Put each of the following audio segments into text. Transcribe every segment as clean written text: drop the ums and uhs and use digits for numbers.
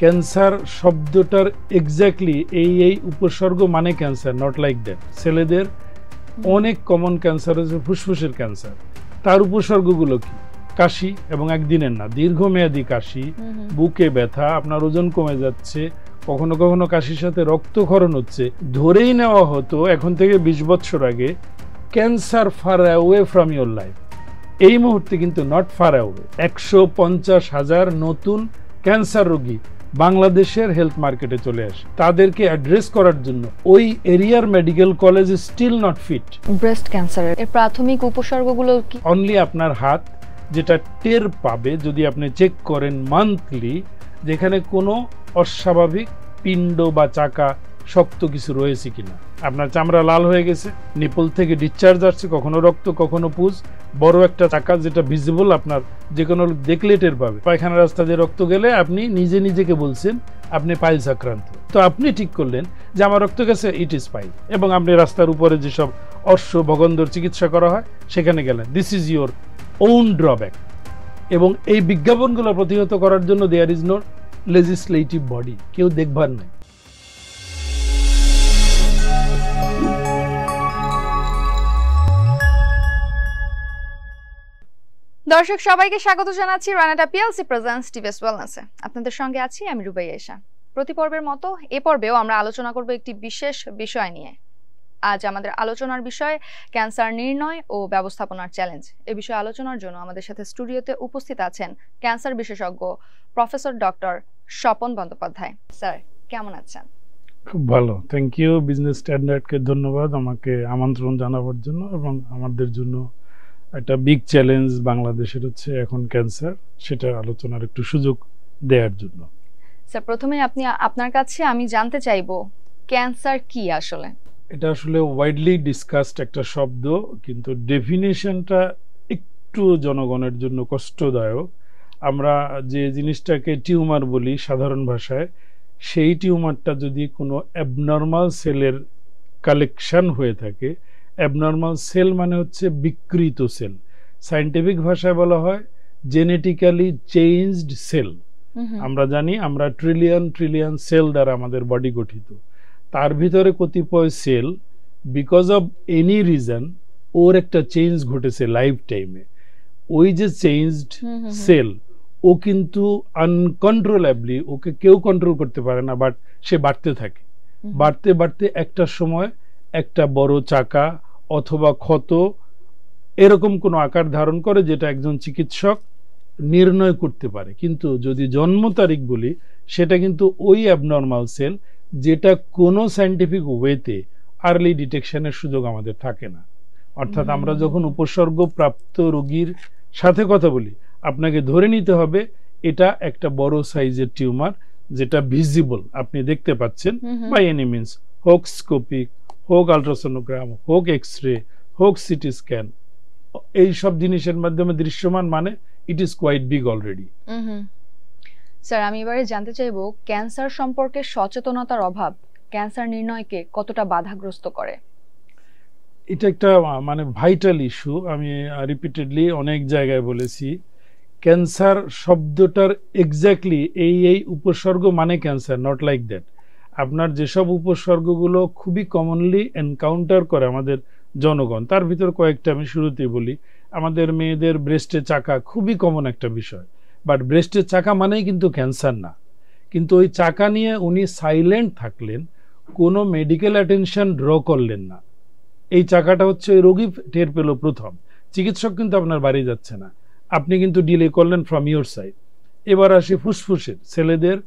Cancer শব্দটার exactly এই উপসর্গ মানে ক্যান্সার, নট লাইক দ্যাট। ছেলেদের অনেক কমন ক্যান্সার হচ্ছে ফুসফুসের ক্যান্সার। তার উপসর্গগুলো কি? কাশি, এবং একদিনের না, দীর্ঘমেয়াদী কাশি, বুকে ব্যথা, আপনার ওজন কমে যাচ্ছে, কখনো কখনো কাশির সাথে রক্তক্ষরণ হচ্ছে। ধরেই নেওয়া হতো এখন থেকে 20 বছর আগে cancer far away from your life. এই মুহূর্তে কিন্তু নট ফার অ্যাওয়ে। 150,000 নতুন ক্যান্সার রোগী বাংলাদেশের হেলথ মার্কেটে চলে আসে। তাদেরকে অ্যাড্রেস করার জন্য ওই এরিয়ার medical college still not fit. Breast ক্যান্সারের এর প্রাথমিক উপসর্গগুলো কি? অনলি আপনার হাত, যেটা টের পাবে যদি আপনি চেক করেন মান্থলি, যেখানে কোনো অস্বাভাবিক পিণ্ড বা চাকা শক্ত কিছু রয়েছে কিনা। আপনার চামড়া লাল হয়ে গেছে, নিপল থেকে ডিসচার্জ আসছে, কখনো রক্ত কখনো পুজ, বড় একটা চাকা যেটা ভিজিবল, আপনার যে কোনো দেখলে টের পাবে। পায়খানা রাস্তা দিয়ে রক্ত গেলে আপনি নিজেকে বলছেন আপনি পাইলস আক্রান্ত। তো আপনি ঠিক করলেন যে আমার রক্ত গেছে, ইট ইজ পাইল, এবং আপনি রাস্তার উপরে যেসব অশ্ব ভগন্দর চিকিৎসা করা হয় সেখানে গেলেন। This is your own drawback. এবং এই বিজ্ঞাপনগুলো প্রতিহত করার জন্য there is no legislative body, কেউ দেখবার নাই। দর্শক সবাইকে স্বাগত জানাচ্ছি রানাটা পিএলসি প্রেজেন্টস টিভিএস ওয়েলনেসে। আপনাদের সঙ্গে আছি আমি রুবাইয়া আয়েশা। প্রতি পর্বের মতো এ পর্বেও আমরা আলোচনা করব একটি বিশেষ বিষয় নিয়ে। আজ আমাদের আলোচনার বিষয় ক্যান্সার নির্ণয় ও ব্যবস্থাপনার চ্যালেঞ্জ। এই বিষয়ে আলোচনার জন্য আমাদের সাথে স্টুডিওতে উপস্থিত আছেন ক্যান্সার বিশেষজ্ঞ professor doctor Swapan Bandyopadhyay. Sir কেমন আছেন? খুব ভালো, থ্যাংক ইউ। বিজনেস স্ট্যান্ডার্ডকে ধন্যবাদ আমাকে আমন্ত্রণ জানাবার জন্য, এবং আমাদের জন্য একটা বিগ চ্যালেঞ্জ বাংলাদেশের হচ্ছে এখন ক্যান্সার, সেটা আলোচনার একটু সুযোগ দেওয়ার জন্য। স্যার প্রথমে আপনার কাছে আমি জানতে চাইবো ক্যান্সার কি আসলে? এটা আসলে ওয়াইডলি ডিসকাসড একটা শব্দ, কিন্তু ডেফিনেশনটা একটু জনগণের জন্য কষ্টদায়ক। আমরা যে জিনিসটাকে টিউমার বলি সাধারণ ভাষায়, সেই টিউমারটা যদি কোনো অ্যাবনর্মাল সেলের কালেকশন হয়ে থাকে, অ্যাবনর্মাল সেল মানে হচ্ছে বিকৃত সেল, সায়েন্টিফিক ভাষায় বলা হয় জেনেটিক্যালি চেঞ্জড সেল। আমরা জানি আমরা ট্রিলিয়ন সেল দ্বারা আমাদের বডি গঠিত। তার ভিতরে কতিপয় cell because of any reason or একটা চেঞ্জ ঘটেছে লাইফ টাইমে। ওই যে চেঞ্জড সেল, ও কিন্তু আনকন্ট্রোলেবলি, ওকে কেউ কন্ট্রোল করতে পারে না, বাট সে বাড়তে থাকে। বাড়তে বাড়তে একটা সময় একটা বড় চাকা অথবা ক্ষত এরকম কোনো আকার ধারণ করে, যেটা একজন চিকিৎসক নির্ণয় করতে পারে। কিন্তু যদি জন্ম তারিখ বলি, সেটা কিন্তু ওই অ্যাবনর্মাল সেল, যেটা কোনো সায়েন্টিফিক ওয়েতে আর্লি ডিটেকশনের সুযোগ আমাদের থাকে না। অর্থাৎ আমরা যখন উপসর্গ প্রাপ্ত রোগীর সাথে কথা বলি, আপনাকে ধরে নিতে হবে এটা একটা বড় সাইজের টিউমার, যেটা ভিজিবল, আপনি দেখতে পাচ্ছেন বাই এনি মিনস, হোক স্কোপিক, হোক আলট্রাসোনোগ্রাম, হোক এক্স-রে, হোক সিটি স্ক্যান, এই সব জিনিসের মাধ্যমে দৃশ্যমান, মানে it is quite big already. Sir আমি এবারে জানতে চাইবো ক্যান্সার সম্পর্কে সচেতনতার অভাব ক্যান্সার নির্ণয়কে কতটা বাধাগ্রস্ত করে? এটা একটা মানে ভাইটাল ইস্যু। আমি রিপিটেডলি অনেক জায়গায় বলেছি, ক্যান্সার শব্দটার এক্স্যাক্টলি এই উপসর্গ মানে ক্যান্সার, নট লাইক দ্যাট। আপনার যেসব উপসর্গগুলো খুবই কমনলি এনকাউন্টার করে আমাদের জনগণ, তার ভিতর কয়েকটা আমি শুরুতেই বলি। আমাদের মেয়েদের ব্রেস্টে চাকা খুবই কমন একটা বিষয়, বাট ব্রেস্টের চাকা মানেই কিন্তু ক্যান্সার না। কিন্তু ওই চাকা নিয়ে উনি সাইলেন্ট থাকলেন, কোনো মেডিকেল অ্যাটেনশন ড্র করলেন না। এই চাকাটা হচ্ছে ওই রোগী টের পেল প্রথম, চিকিৎসক কিন্তু আপনার বাড়ি যাচ্ছে না, আপনি কিন্তু ডিলে করলেন ফ্রম ইউর সাইড। এবার আসি ফুসফুসের। ছেলেদের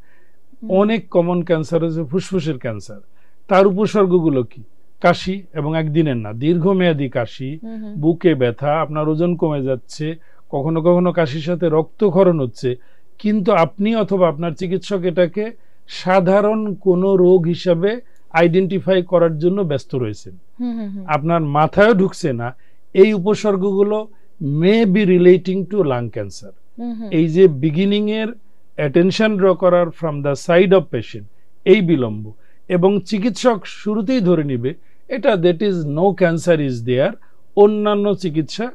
অনেক কমন ক্যান্সার হচ্ছে ফুসফুসের ক্যান্সার। তার উপসর্গগুলো কি? কাশি, এবং একদিনের না, দীর্ঘমেয়াদী কাশি, বুকে ব্যথা, আপনার ওজন কমে যাচ্ছে, কখনো কখনো কাশির সাথে রক্তক্ষরণ হচ্ছে, কিন্তু আপনি অথবা আপনার চিকিৎসক এটাকে সাধারণ কোনো রোগ হিসাবে আইডেন্টিফাই করার জন্য ব্যস্ত রয়েছেন। আপনার মাথায় ঢুকছে না এই উপসর্গগুলো may be relating to lung cancer. এই যে বিগিনিং এর অ্যাটেনশন ড্র করার from the side of patient, এই বিলম্ব, এবং চিকিৎসক শুরুতেই ধরে নিবে এটা that is no cancer is there. অন্যান্য চিকিৎসা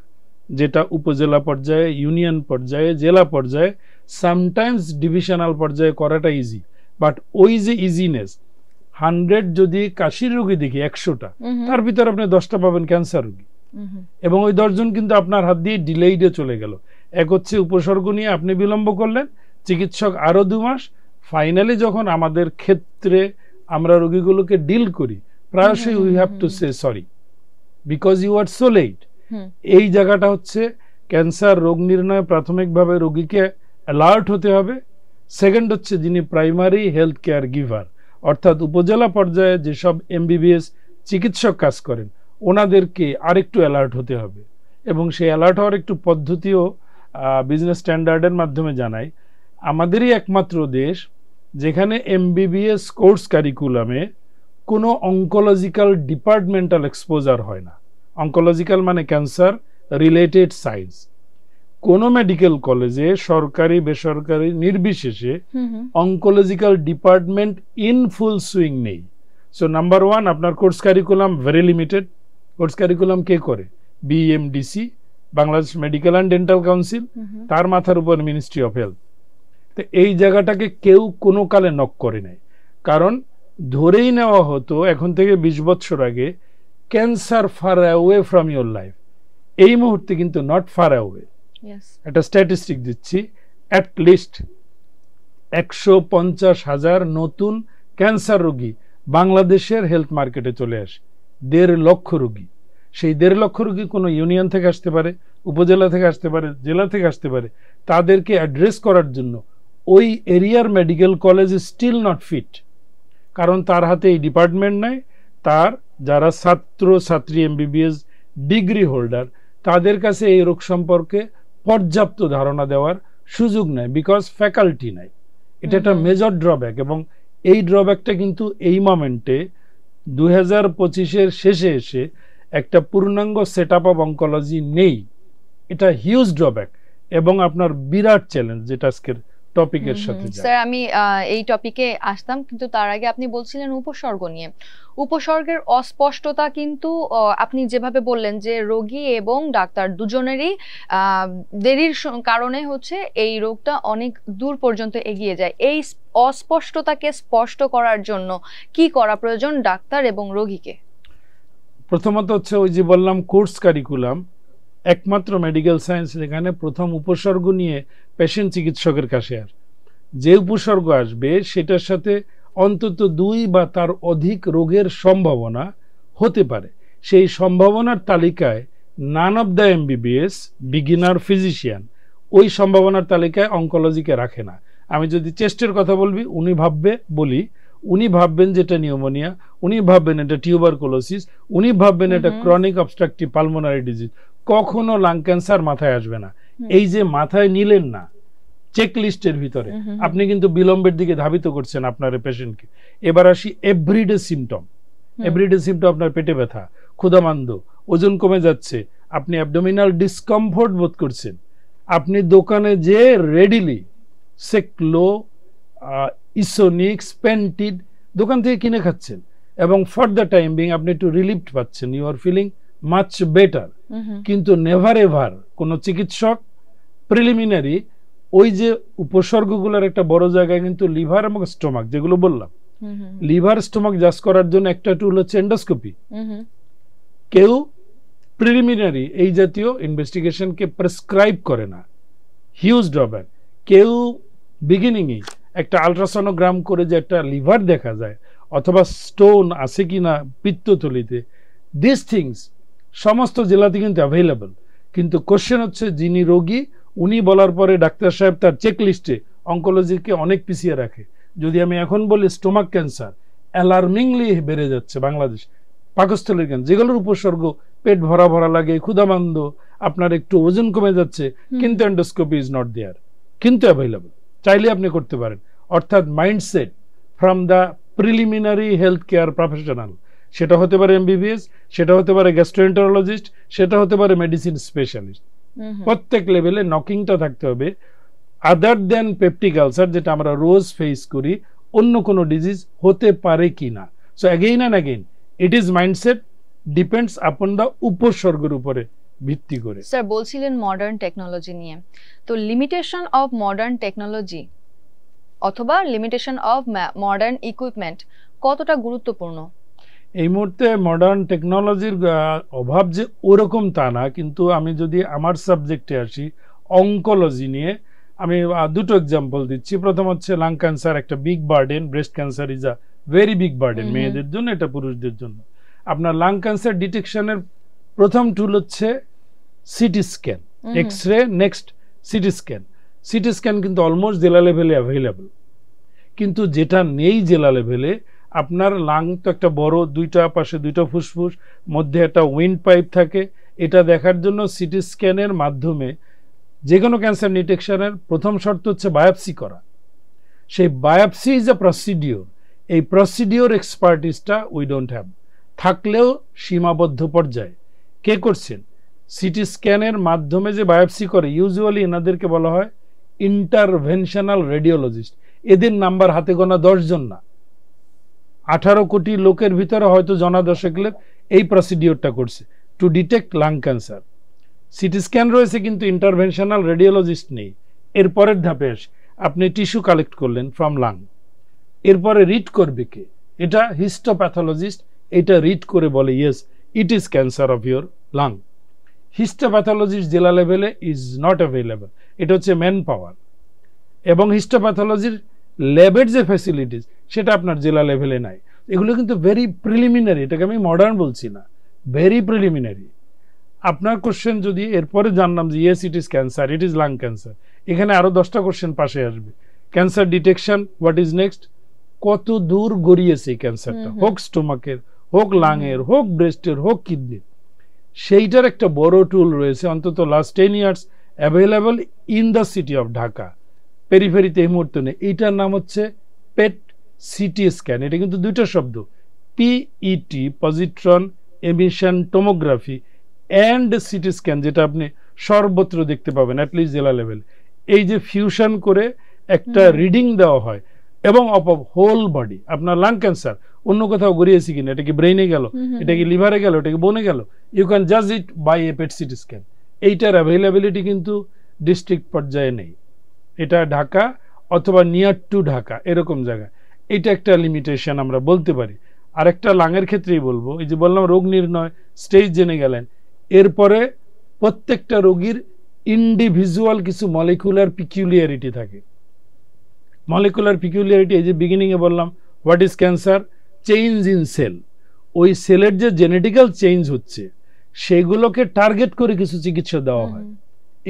যেটা উপজেলা পর্যায়ে, ইউনিয়ন পর্যায়ে, জেলা পর্যায়ে সামটাইমস ডিভিশনাল পর্যায়ে করাটা ইজি, বাট ওই যে ইজিনেস, 100 যদি কাশির রোগী দেখি 100টা, তার ভিতরে আপনি 10টা পাবেন ক্যান্সার রোগী, এবং ওই 10 জন কিন্তু আপনার হাত দিয়ে ডিলেইডে চলে গেল। এক হচ্ছে উপসর্গ নিয়ে আপনি বিলম্ব করলেন, চিকিৎসক আরো 2 মাস, ফাইনালি যখন আমাদের ক্ষেত্রে আমরা রোগীগুলোকে ডিল করি প্রায়শই we have to say sorry because you are so late. এই জায়গাটা হচ্ছে ক্যান্সার রোগ নির্ণয় প্রাথমিকভাবে রোগীকে অ্যালার্ট হতে হবে। সেকেন্ড হচ্ছে যিনি প্রাইমারি হেলথ কেয়ার গিভার, অর্থাৎ উপজেলা পর্যায়ে যেসব MBBS চিকিৎসক কাজ করেন ওনাদেরকে আরেকটু অ্যালার্ট হতে হবে, এবং সেই অ্যালার্ট হওয়ার একটু পদ্ধতিও বিজনেস স্ট্যান্ডার্ডের মাধ্যমে জানাই। আমাদেরই একমাত্র দেশ যেখানে MBBS কোর্স কারিকুলামে কোনো অঙ্কোলজিক্যাল ডিপার্টমেন্টাল এক্সপোজার হয় না। অঙ্কোলজিক্যাল মানে ক্যান্সার রিলেটেড সায়েন্স। কোনো মেডিকেল কলেজে সরকারি বেসরকারি নির্বিশেষে oncological department in full swing নেই। সো নাম্বার 1, আপনার course curriculum very limited. Course curriculum কে করে? BMDC, Bangladesh medical and dental council, তার মাথার উপর মিনিস্ট্রি অফ হেলথ। তো এই জায়গাটাকে কেউ কোনো কালে নক করে নাই, কারণ ধরেই নেওয়া হতো এখন থেকে 20 বছর আগে cancer far away from your life. এই মুহূর্তে কিন্তু নট ফার অ্যাওয়ে। একটা স্ট্যাটিস্টিক দিচ্ছি, অ্যাট লিস্ট 150,000 নতুন ক্যান্সার রোগী বাংলাদেশের হেলথ মার্কেটে চলে আসে। 1.5 লক্ষ রোগী। সেই 1.5 লক্ষ রোগী কোনো ইউনিয়ন থেকে আসতে পারে, উপজেলা থেকে আসতে পারে, জেলা থেকে আসতে পারে। তাদেরকে অ্যাড্রেস করার জন্য ওই এরিয়ার medical college still not fit, কারণ তার হাতে এই ডিপার্টমেন্ট নাই। তার যারা ছাত্র ছাত্রী MBBS ডিগ্রি হোল্ডার তাদের কাছে এই রোগ সম্পর্কে পর্যাপ্ত ধারণা দেওয়ার সুযোগ নাই, বিকজ ফ্যাকাল্টি নাই। এটা একটা মেজর ড্রব্যাক, এবং এই ড্রব্যাকটা কিন্তু এই মোমেন্টে 2025-এর শেষে এসে একটা পূর্ণাঙ্গ সেট আপ অফ অঙ্কোলজি নেই। এটা হিউজ ড্রব্যাক এবং আপনার বিরাট চ্যালেঞ্জ, যেটা আজকের টপিকের সাথে যায়। স্যার আমি এই টপিকে আসতাম, কিন্তু তার আগে আপনি বলছিলেন উপসর্গ নিয়ে। উপসর্গের অস্পষ্টতা কিন্তু আপনি যেভাবে বললেন যে রোগী এবং ডাক্তার দুজনেরই দেরির কারণে হচ্ছে এই রোগটা অনেক দূর পর্যন্ত এগিয়ে যায়। এই অস্পষ্টতাকে স্পষ্ট করার জন্য কি করা প্রয়োজন ডাক্তার এবং রোগীকে? প্রথমত হচ্ছে ওই যে বললাম কোর্স কারিকুলাম একমাত্র মেডিকেল সায়েন্স যেখানে প্রথম উপসর্গ নিয়ে পেশেন্ট চিকিৎসকের কাছে আসে। যে উপসর্গ আসবে সেটার সাথে অন্তত 2 বা তার অধিক রোগের সম্ভাবনা হতে পারে। সেই সম্ভাবনার তালিকায় none of the MBBS beginner physician ওই সম্ভাবনার তালিকায় অঙ্কোলজিকে রাখে না। আমি যদি চেস্টের কথা বলি, উনি ভাববেন যেটা নিউমোনিয়া, উনি ভাববেন এটা টিউবারকুলোসিস, উনি ভাববেন এটা ক্রনিক অবস্ট্রাকটিভ পালমোনারি ডিজিজ। কখনো লাং ক্যান্সার মাথায় আসবে না। এই যে মাথায় নিলেন না চেক লিস্টের ভিতরে, আপনি কিন্তু বিলম্বের দিকে ধাবিত করছেন আপনার পেশেন্টকে। এবার আসি এভরিডে সিমটম। এভরিডে সিমটম আপনার পেটে ব্যথা, ক্ষুধামান্দ, ওজন কমে যাচ্ছে, আপনি অ্যাবডোমিনাল ডিসকমফোর্ট বোধ করছেন, আপনি দোকানে যে রেডিলি সেকলো, ইসোনিক, স্পেন্টিড দোকান থেকে কিনে খাচ্ছেন, এবং ফর দ্য টাইম বিং আপনি একটু রিলিফড পাচ্ছেন, you are feeling much better. কিন্তু নেভার এভার কোনো চিকিৎসক প্রিলিমিনারি ওই যে উপসর্গগুলোর একটা বড় জায়গায় কিন্তু লিভার এবং স্টোমাক, যেগুলো বললাম, লিভার স্টোমাক জাজ করার জন্য একটা টুল হচ্ছে এন্ডোস্কোপি। কেউ প্রিলিমিনারি এই জাতীয় ইনভেস্টিগেশনকে প্রেসক্রাইব করে না, হিউজ ড্রব্যাক। কেউ বিগিনিংয়ে একটা আলট্রাসোনোগ্রাম করে যে একটা লিভার দেখা যায় অথবা স্টোন আছে কিনা পিত্তথলিতে, দিস থিংস সমস্ত জেলাতে কিন্তু অ্যাভেলেবল। কিন্তু কোশ্চেন হচ্ছে যিনি রোগী উনি বলার পরে ডাক্তার সাহেব তার চেক লিস্টে অঙ্কোলজিকে অনেক পিছিয়ে রাখে। যদি আমি এখন বলি স্টোমাক ক্যান্সার অ্যালার্মিংলি বেড়ে যাচ্ছে বাংলাদেশ, পাকস্থলীর ক্যান্সার, যেগুলোর উপসর্গ পেট ভরা ভরা লাগে, ক্ষুধামান্দ, আপনার একটু ওজন কমে যাচ্ছে, কিন্তু এন্ডোস্কোপি ইজ নট দেয়ার, কিন্তু অ্যাভেলেবল, চাইলে আপনি করতে পারেন। অর্থাৎ mindset from the preliminary health care professional, সেটা হতে পারে MBBS, সেটা হতে পারে গ্যাস্ট্রোএন্টারোলজিস্ট, সেটা হতে পারে মেডিসিন স্পেশালিস্ট, প্রত্যেক লেভেলে নকিংটা থাকতে হবে। আদার দেন পেপটিক আলসার, যেটা আমরা রোজ ফেস করি, অন্য কোনো ডিজিজ হতে পারে কিনা। So again and again it is mindset, depends upon the উপসর্গের উপরে ভিত্তি করে। স্যার বলছিলেন মডার্ন টেকনোলজি নিয়ে, তো লিমিটেশন অফ মডার্ন টেকনোলজি অথবা লিমিটেশন অফ মডার্ন ইকুইপমেন্ট কতটা গুরুত্বপূর্ণ? এই মুহূর্তে মডার্ন টেকনোলজির অভাব যে ওরকম তা না, কিন্তু আমি যদি আমার সাবজেক্টে আসি অঙ্কোলজি নিয়ে, আমি দুটো এক্সাম্পল দিচ্ছি। প্রথম হচ্ছে লাং ক্যান্সার, একটা big burden, breast cancer is a very big burden, মেয়েদের জন্য, এটা পুরুষদের জন্য। আপনার লাং ক্যান্সার ডিটেকশনের প্রথম টুল হচ্ছে CT scan, X ray, next CT scan. CT scan কিন্তু অলমোস্ট জেলা লেভেলে অ্যাভেলেবল, কিন্তু যেটা নেই জেলা লেভেলে, আপনার লাং তো একটা বড়, দুইটা পাশে দুইটা ফুসফুস, মধ্যে একটা উইন্ড পাইপ থাকে। এটা দেখার জন্য সিটি স্ক্যানের মাধ্যমে যে কোনো ক্যান্সার ডিটেকশনের প্রথম শর্ত হচ্ছে বায়োপসি করা। সেই বায়োপসি ইজ এ প্রসিডিওর, এই প্রসিডিওর এক্সপার্টিসটা উই ডোন্ট হ্যাভ, থাকলেও সীমাবদ্ধ পর্যায়ে। কে করছেন? সিটি স্ক্যানের মাধ্যমে যে বায়োপসি করে, ইউজুয়ালি এনাদেরকে বলা হয় ইন্টারভেনশনাল রেডিওলজিস্ট। এদের নাম্বার হাতে গোনা 10 জন না, 18 কোটি লোকের ভিতরে হয়তো জনা 10 লোক এই প্রসিডিওরটা করছে to detect lung cancer. CT scan রয়েছে কিন্তু ইন্টারভেনশনাল রেডিওলজিস্ট নেই। এরপরের ধাপে আসে, আপনি টিস্যু কালেক্ট করলেন ফ্রম লাং, এরপরে রিড করবে কে? এটা হিস্টোপ্যাথোলজিস্ট, এটা রিড করে বলে yes it is cancer of your lung. Histopathologist জেলা লেভেলে ইজ নট অ্যাভেলেবল, এটা হচ্ছে ম্যান পাওয়ার। এবং হিস্টোপ্যাথোলজির ল্যাবের যে ফ্যাসিলিটিস সেটা আপনার জেলা লেভেলে নাই। এগুলো কিন্তু ভেরি প্রিলিমিনারি, এটাকে আমি মডার্ন বলছি না, ভেরি প্রিলিমিনারি। আপনার কোশ্চেন যদি এরপরে জানলাম যে yes it is cancer, it is lung cancer, এখানে আরো 10টা কোশ্চেন পাশে আসবে। Cancer detection, what is next? কত দূর গড়িয়েছে এই ক্যান্সারটা, হোক স্টোমাকের, হোক লাংয়ের, হোক ব্রেস্টের, হোক কিডনির, সেইটার একটা বড় টুল রয়েছে, অন্তত last 10 years available in the city of Dhaka. পেরিফেরিতে এই মুহূর্তে নেই। এইটার নাম হচ্ছে পেট সিটি স্ক্যান। এটা কিন্তু দুইটা শব্দ, PET positron emission tomography and CT scan, যেটা আপনি সর্বত্র দেখতে পাবেন অ্যাটলিস্ট জেলা লেভেল। এই যে ফিউশন করে একটা রিডিং দেওয়া হয় এবং অফ হোল বডি। আপনার লাং ক্যান্সার অন্য কোথাও গড়িয়েছে কিনা, এটা কি ব্রেইনে গেল, এটা কি লিভারে গেল, এটা কি বোনে গেল, ইউ ক্যান জাজ it by a PET CT scan. এইটার অ্যাভেলেবিলিটি কিন্তু ডিস্ট্রিক্ট পর্যায়ে নেই, এটা ঢাকা অথবা নিয়ার টু ঢাকা এরকম জায়গায়। এটা একটা লিমিটেশন আমরা বলতে পারি। আর একটা লাঙের ক্ষেত্রেই বলবো, এই যে বললাম রোগ নির্ণয় স্টেজ জেনে গেলেন, এরপরে প্রত্যেকটা রোগীর ইন্ডিভিজুয়াল কিছু মলিকুলার পিকিউলিয়ারিটি থাকে। মলিকুলার পিকিউলিয়ারিটি, এই যে বিগিনিং এ বললাম what is cancer, change in cell, ওই সেলের যে জেনেটিক্যাল চেঞ্জ হচ্ছে সেগুলোকে টার্গেট করে কিছু চিকিৎসা দেওয়া হয়।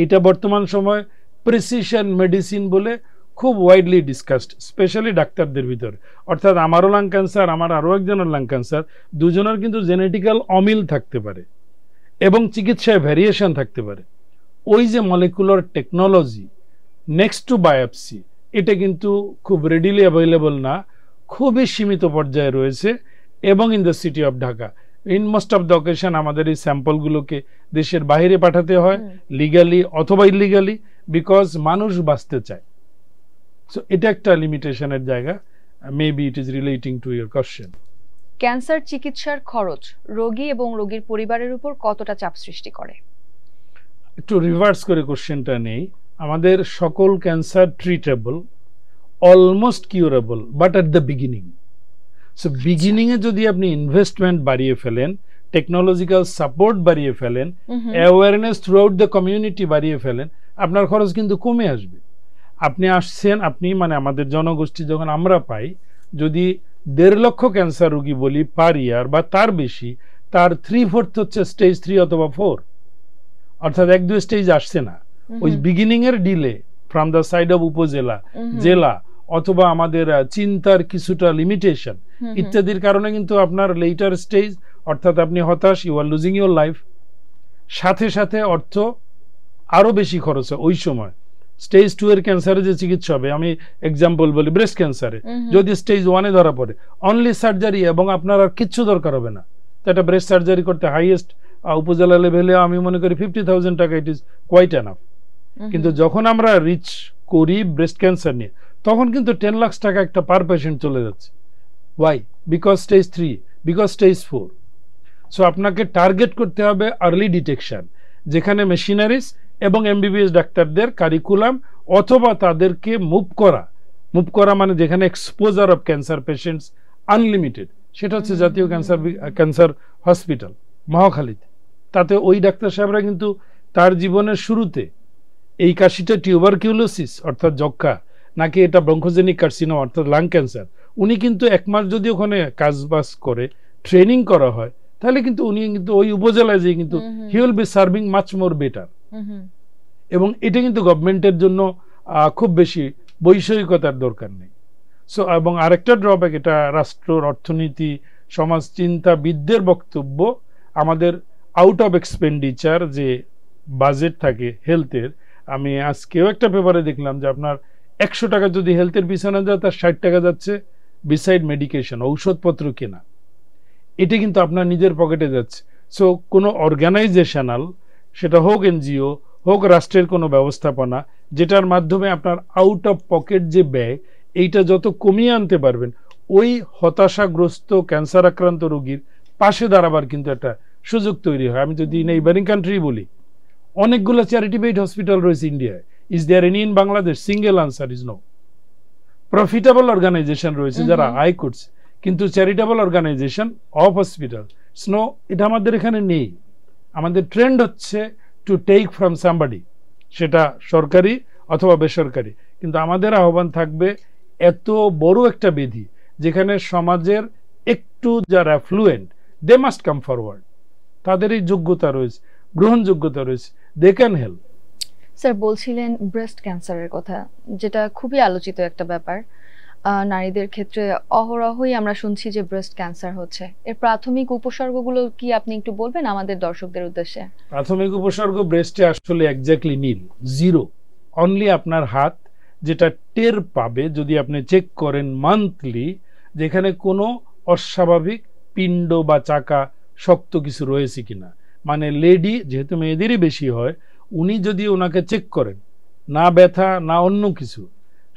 এটা বর্তমান সময় প্রিসিশন মেডিসিন বলে খুব ওয়াইডলি ডিসকাসড, স্পেশালি ডাক্তারদের ভিতরে। অর্থাৎ আমারও লাং ক্যান্সার, আমার আরও একজনের লাং ক্যান্সার, দুজনের কিন্তু জেনেটিক্যাল অমিল থাকতে পারে এবং চিকিৎসায় ভ্যারিয়েশন থাকতে পারে। ওই যে molecular technology next to biopsy, এটা কিন্তু খুব রেডিলি অ্যাভেলেবল না, খুবই সীমিত পর্যায়ে রয়েছে। এবং in the city of Dhaka in most of the occasion আমাদের এই স্যাম্পলগুলোকে দেশের বাইরে পাঠাতে হয়, লিগালি অথবা ইলিগালি, বিকজ মানুষ বাঁচতে চায়। সো এটা একটা লিমিটেশনের জায়গা। Maybe it is relating to your question. Cancer চিকিৎসার খরচ রোগী এবং রোগীর পরিবারের উপর কতটা চাপ সৃষ্টি করে? একটু রিভার্স করে কোশ্চেনটা নেই। আমাদের সকল cancer treatable, almost curable, but at the beginning. So বিগিনিংয়ে যদি আপনি ইনভেস্টমেন্ট বাড়িয়ে ফেলেন, টেকনোলজিক্যাল সাপোর্ট বাড়িয়ে ফেলেন, awareness throughout the community বাড়িয়ে ফেলেন, আপনার খরচ কিন্তু কমে আসবে। আপনি আসছেন, আপনি মানে আমাদের জনগোষ্ঠী যখন আমরা পাই, যদি 1.5 লক্ষ ক্যান্সার রোগী বলি পার ইয়ার বা তার বেশি, তার 3/4 হচ্ছে স্টেজ 3 অথবা 4, অর্থাৎ 1-2 স্টেজ আসছে না। ওই বিগিনিং এর delay from the side of উপজেলা, জেলা অথবা আমাদের চিন্তার কিছুটা লিমিটেশন ইত্যাদির কারণে কিন্তু আপনার লেটার স্টেজ, অর্থাৎ আপনি হতাশ, you are losing your life, সাথে সাথে অর্থ আরো বেশি খরচ হয় ওই সময়। স্টেজ 2 এর ক্যান্সারে যে চিকিৎসা হবে, আমি এক্সাম্পল বলি ব্রেস্ট ক্যান্সারে, যদি স্টেজ 1 এ ধরা পড়ে, অনলি সার্জারি এবং আপনার আর কিচ্ছু দরকার হবে না। তো একটা ব্রেস্ট সার্জারি করতে হাইয়েস্ট উপজেলা লেভেলে আমি মনে করি 50,000 টাকা, ইট ইজ কোয়াইট এনাফ। কিন্তু যখন আমরা রিচ করি ব্রেস্ট ক্যান্সার নিয়ে, তখন কিন্তু 10 লাখ টাকা একটা পার পেশেন্ট চলে যাচ্ছে। Why? Because stage 3, because stage 4। So আপনাকে টার্গেট করতে হবে আর্লি ডিটেকশন যেখানে মেশিনারিজ এবং এমবিবিএস ডাক্তারদের কারিকুলাম অথবা তাদেরকে মুভ করা মানে যেখানে exposure of cancer patients unlimited, সেটা হচ্ছে জাতীয় ক্যান্সার হসপিটাল মহাখালীতে। তাতে ওই ডাক্তার সাহেবরা কিন্তু তার জীবনের শুরুতে এই কাশিটা টিউবারকিউলোসিস অর্থাৎ যক্ষা নাকি এটা ব্রঙ্কোজেনিক কার্সিনোমা অর্থাৎ লাং ক্যান্সার, উনি কিন্তু 1 মাস যদি ওখানে কাজবাজ করে ট্রেনিং করা হয় তাহলে কিন্তু উনি কিন্তু ওই উপজেলায় যে কিন্তু he will be serving much more better. এবং এটা কিন্তু গভর্নমেন্টের জন্য খুব বেশি বৈষয়িকতার দরকার নেই। সো এবং আরেকটা ড্রব্যাক, এটা রাষ্ট্র অর্থনীতি সমাজ চিন্তাবিদদের বক্তব্য, আমাদের আউট অফ এক্সপেন্ডিচার যে বাজেট থাকে হেলথের, আমি আজকেও একটা পেপারে দেখলাম যে আপনার 100 টাকা যদি হেলথের পিছনে যায় তার 60 টাকা যাচ্ছে বিসাইড মেডিকেশন, ঔষধপত্র কেনা। এটা কিন্তু আপনার নিজের পকেটে যাচ্ছে। সো কোনো অর্গানাইজেশনাল, সেটা হোক এনজিও হোক রাষ্ট্রের কোনো ব্যবস্থাপনা, যেটার মাধ্যমে আপনার আউট অফ পকেট যে ব্যয় এইটা যত কমিয়ে আনতে পারবেন, ওই হতাশাগ্রস্ত ক্যান্সার আক্রান্ত রোগীর পাশে দাঁড়াবার কিন্তু একটা সুযোগ তৈরি হয়। আমি যদি নেইবারিং কান্ট্রি বলি, অনেকগুলো চ্যারিটি বেড হসপিটাল রয়েছে ইন্ডিয়ায়। Is there any in Bangladesh? Single answer is no. Profitable organization রয়েছে যারা আয় করছে, কিন্তু চ্যারিটেবল অর্গানাইজেশন অফ হসপিটাল স্নো, এটা আমাদের এখানে নেই। আমাদের ট্রেন্ড হচ্ছে টু টেক ফ্রম সামবাডি, সেটা সরকারি অথবা বেসরকারি। কিন্তু আমাদের আহ্বান থাকবে, এত বড় একটা বিধি যেখানে সমাজের একটু যারা fluent, they must come forward, তাদের এই যোগ্যতা রয়েছে, গ্রহণযোগ্যতা রয়েছে, দে ক্যান হেল্প। স্যার বলছিলেন ব্রেস্ট ক্যান্সারের কথা, যেটা খুবই আলোচিত একটা ব্যাপার। নারীদের ক্ষেত্রে অহরহই আমরা শুনছি যে ব্রেস্ট ক্যান্সার হচ্ছে। এর প্রাথমিক উপসর্গগুলো কি আপনি একটু বলবেন আমাদের দর্শকদের উদ্দেশ্যে? প্রাথমিক উপসর্গ ব্রেস্টে আসলে এক্স্যাক্টলি নীল, জিরো। অনলি আপনার হাত যেটা টের পাবে যদি আপনি চেক করেন মান্থলি, যেখানে কোনো অস্বাভাবিক পিণ্ড বা চাকা শক্ত কিছু রয়েছে কিনা। মানে লেডি, যেহেতু মেয়েদেরই বেশি হয়, উনি যদি ওনাকে চেক করেন, না ব্যথা না অন্য কিছু,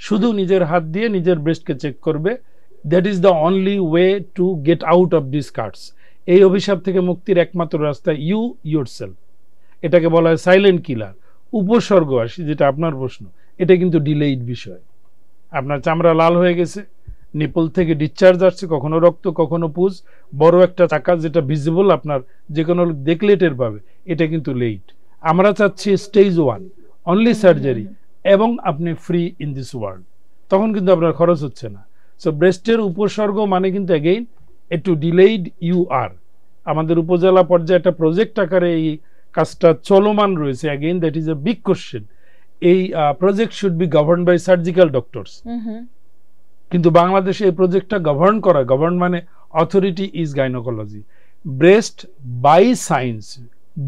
শুধু নিজের হাত দিয়ে নিজের ব্রেস্টকে চেক করবে, that is the only way to get out of this cards. এই অভিশাপ থেকে মুক্তির একমাত্র রাস্তা ইউ ইয়োরসেলফ। এটাকে বলা হয় সাইলেন্ট কিলার। উপসর্গ আসি, যেটা আপনার প্রশ্ন, এটা কিন্তু ডিলেইড বিষয়। আপনার চামড়া লাল হয়ে গেছে, নিপল থেকে ডিসচার্জ আসছে, কখনো রক্ত কখনো পুজ, বড় একটা চাকা যেটা ভিজিবল, আপনার যে কোনো দেখলে টের পাবে, এটা কিন্তু লেট। আমরা চাচ্ছি স্টেজ 1 অনলি সার্জারি, এবং আপনি ফ্রি ইন দিস ওয়ার্ল্ড, তখন কিন্তু আপনার খরচ হচ্ছে না। সো ব্রেস্টের উপসর্গ মানে কিন্তু অ্যাগেইন একটু ডিলেইড ইউ আর। আমাদের উপজেলা পর্যায়ে একটা প্রজেক্ট আকারে এই কাজটা চলমান রয়েছে। Again that is a big question. এই project should be govern by surgical doctors, কিন্তু বাংলাদেশে এই প্রজেক্টটা গভর্ন মানে authority is gynaecology. Breast by science,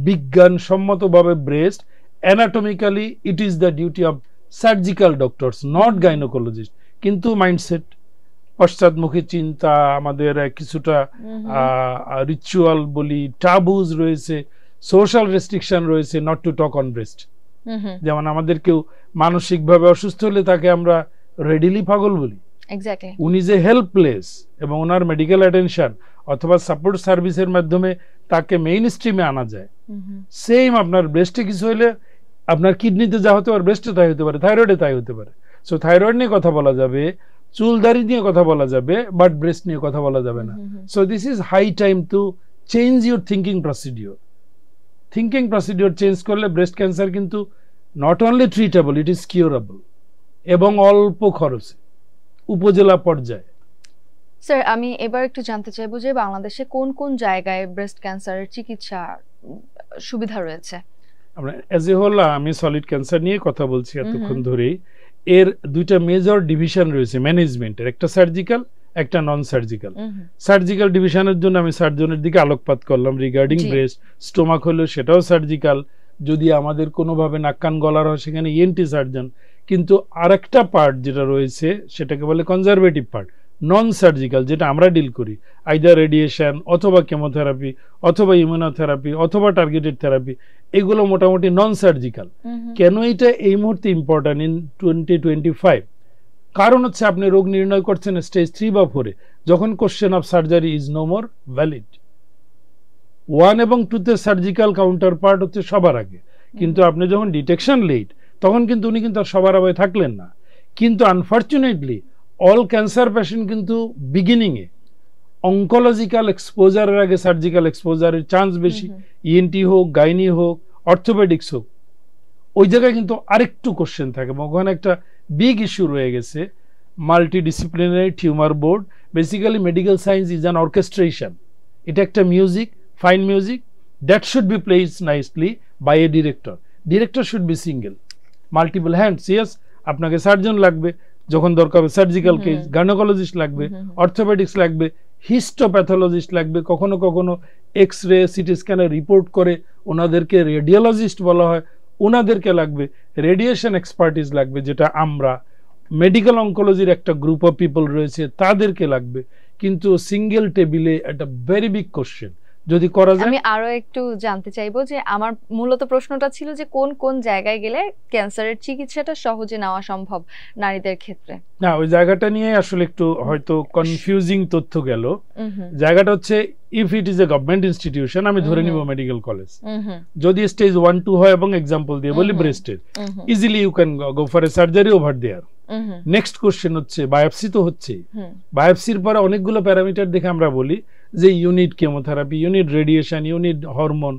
বিজ্ঞানসম্মতভাবে breast anatomically it is the duty of surgical doctors, not gynaecologist. কিন্তু mindset, পশ্চাৎমুখী চিন্তা, আমাদের কিছুটা রিচুয়াল বলি, টাবুজ রয়েছে, সোশ্যাল রেস্ট্রিকশন রয়েছে not to talk on breast. যেমন আমাদের কেউ মানসিকভাবে অসুস্থ হলে তাকে আমরা রেডিলি পাগল বলি। উনি যে হেল্পলেস, এবং ওনার মেডিকেল অ্যাটেনশন অথবা সাপোর্ট সার্ভিসের মাধ্যমে তাকে মেইন স্ট্রিমে আনা যায়। সেম আপনার ব্রেস্টে কিছু হলে আপনার কিডনিতে যা হতে পারে, ব্রেস্টে তাই হতে পারে, থাইরয়েডে তাই হতে পারে। সো থাইরয়েড নিয়ে কথা বলা যাবে, চুলদারি নিয়ে কথা বলা যাবে, বাট ব্রেস্ট নিয়ে কথা বলা যাবে না। So this is high time to change your thinking procedure. Thinking procedure change করলে ব্রেস্ট ক্যান্সার কিন্তু not only treatable, it is curable, এবং অল্প খরচে উপজেলা পর্যায়ে। স্যার আমি এবার একটু জানতে চাইবো যে বাংলাদেশে কোন কোন জায়গায় ব্রেস্ট ক্যান্সারের চিকিৎসা সুবিধা রয়েছে? আমরা এজ এ হোল, আমি সলিড ক্যান্সার নিয়ে কথা বলছি এতক্ষণ ধরেই। এর দুইটা মেজর ডিভিশন রয়েছে ম্যানেজমেন্টের, একটা সার্জিক্যাল, একটা নন সার্জিক্যাল। সার্জিক্যাল ডিভিশনের জন্য আমি সার্জনের দিকে আলোকপাত করলাম রিগার্ডিং ব্রেস্ট। স্টোমাক হলো সেটাও সার্জিক্যাল, যদি আমাদের কোনোভাবে নাক কান গলার হয় সেখানে ইএনটি সার্জন। কিন্তু আরেকটা পার্ট যেটা রয়েছে সেটাকে বলে কনজারভেটিভ পার্ট, নন সার্জিক্যাল, যেটা আমরা ডিল করি, আইদার রেডিয়েশন অথবা কেমোথেরাপি অথবা ইমিউনোথেরাপি অথবা টার্গেটেড থেরাপি, এগুলো মোটামুটি নন সার্জিক্যাল। কেন এটা এই মুহূর্তে ইম্পর্টেন্ট ইন 2025? কারণ হচ্ছে আপনি রোগ নির্ণয় করছেন স্টেজ 3 বা 4-এ, যখন question of surgery is no more valid. 1 এবং 2 তে সার্জিক্যাল কাউন্টার পার্ট হচ্ছে সবার আগে, কিন্তু আপনি যখন ডিটেকশন লেট তখন কিন্তু উনি কিন্তু আর সবার আগে থাকলেন না। কিন্তু আনফর্চুনেটলি অল ক্যান্সার পেশেন্ট কিন্তু বিগিনিংয়ে অঙ্কোলজিক্যাল এক্সপোজারের আগে সার্জিক্যাল এক্সপোজারের চান্স বেশি, ইএনটি হোক, গাইনি হোক, অর্থোপেডিক্স হোক, ওই জায়গায় কিন্তু আরেকটু কোশ্চেন থাকে। ওখানে একটা বিগ ইস্যু রয়ে গেছে, multidisciplinary tumour board. Basically medical science is an orchestration, এটা একটা music, fine music, that should be played nicely by a director. Director should be single, multiple hands. Yes, আপনাকে সার্জন লাগবে, যখন দরকার হবে সার্জিক্যাল কেস, গাইনোকোলজিস্ট লাগবে, orthopaedics লাগবে, histopathologist লাগবে, কখনো কখনো এক্স রে সিটি স্ক্যানে রিপোর্ট করে ওনাদেরকে রেডিওলজিস্ট বলা হয়, ওনাদেরকে লাগবে, রেডিয়েশন এক্সপার্টিস লাগবে, যেটা আমরা মেডিকেল অঙ্কোলজির একটা গ্রুপ অফ পিপল রয়েছে তাদেরকে লাগবে। কিন্তু সিঙ্গেল টেবিলে একটা ভেরি বিগ কোশ্চেন যদি করা যায়। আমি আরো একটু জানতে চাইবো যে আমার মূলত প্রশ্নটা ছিল যে কোন কোন জায়গায় গেলে ক্যান্সারের চিকিৎসাটা সহজে নেওয়া সম্ভব নারীদের ক্ষেত্রে। না, ওই জায়গাটা নিয়ে আসলে একটু হয়তো কনফিউজিং তথ্য গেল। জায়গাটা হচ্ছে if it is a government institution, আমি ধরে নিব মেডিকেল কলেজ, যদি স্টেজ 1-2 হয়, এবং এক্সাম্পল দিয়ে বলি ব্রেস্টের, easily you can go for a surgery over there. Next question হচ্ছে বায়োপসি তো হচ্ছে, বায়োপসির পরে অনেকগুলো প্যারামিটার দেখে আমরা বলি যে unit chemotherapy, unit radiation, unit hormone,